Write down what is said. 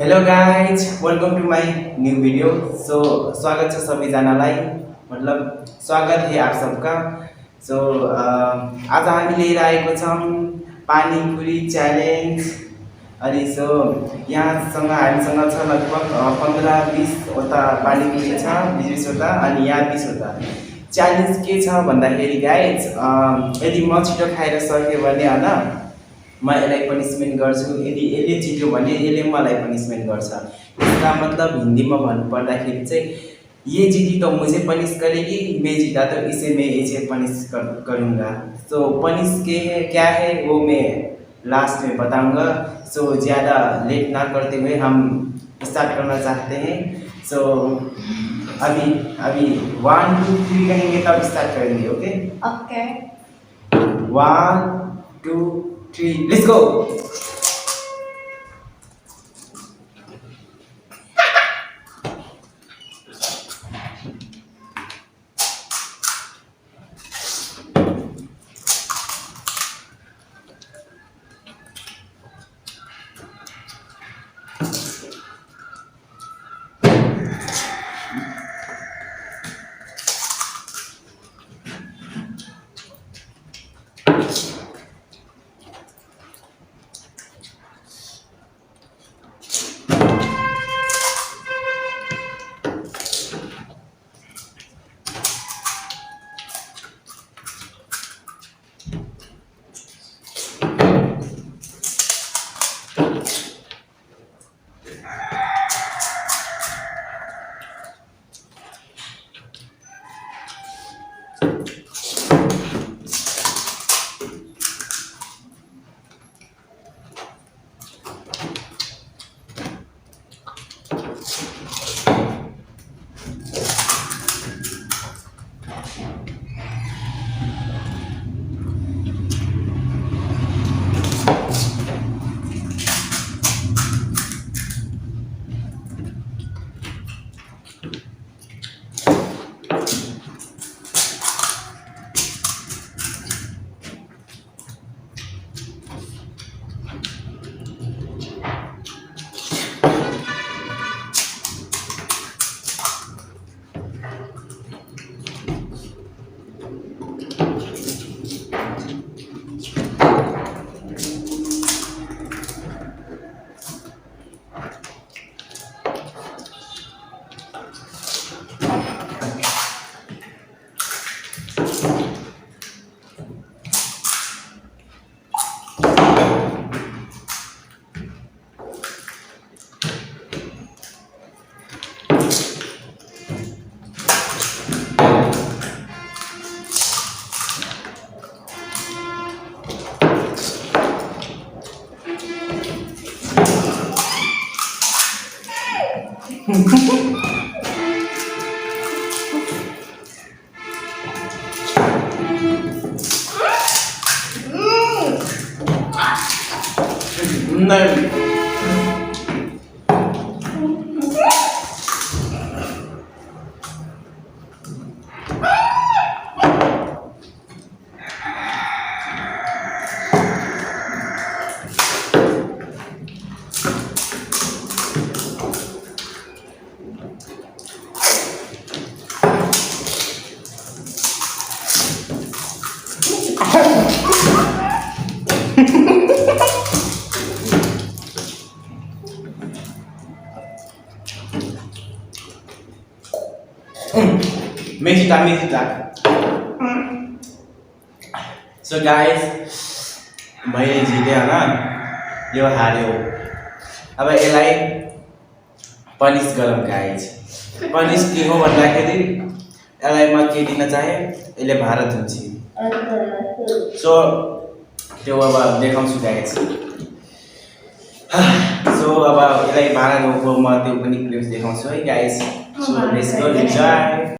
Hello guys welcome to my new video. So स्वागत है सभी जनालाई, मतलब स्वागत है आप सबका। सो आज हामी लिएर आएको छौँ पानी पुरी च्यालेन्ज। अनि सो यहाँसँग हामीसँग छ लगभग 15-20वटा पानी पुरी छ, 20वटा, अनि यहाँ 20वटा। च्यालेन्ज के छ भन्दाखेरि गाइज, यदि म छिटो खाएर सक्यो भने होइन म यसलाई पनिसमेन्ट गर्छु, यदि यसले जित्यो भने यसले मलाई पनिसमेन्ट गर्छ। इसका मतलब हिंदी में भन्नुपर्दाखेरि चाहिँ ये जीती तो मुझे पनिश करेगी, मैं जीता तो इसे मैं इसे पनिश करूँगा। सो पनिश के है क्या है वो मैं लास्ट में बताऊंगा। सो ज़्यादा लेट ना करते हुए हम स्टार्ट करना चाहते हैं। सो अभी 1 2 3 कहेंगे तब स्टार्ट करेंगे। Okay okay 1 2 3 let's go. नहीं मैं जीता। सो गाइस मैले जिते होइन, यो हार्यो। अब यसलाई पनिस गरौँ गाइस। पनिस के हो भन्दाखेरि यसलाई म के दिन चाहे, यसले भारत हुन्छ। सो त्यो अब देखाउँछु गाइस। सो अब यसलाई भारत हो म त्यो पनि क्लिप्स देखाउँछु है guys. So let's go enjoy.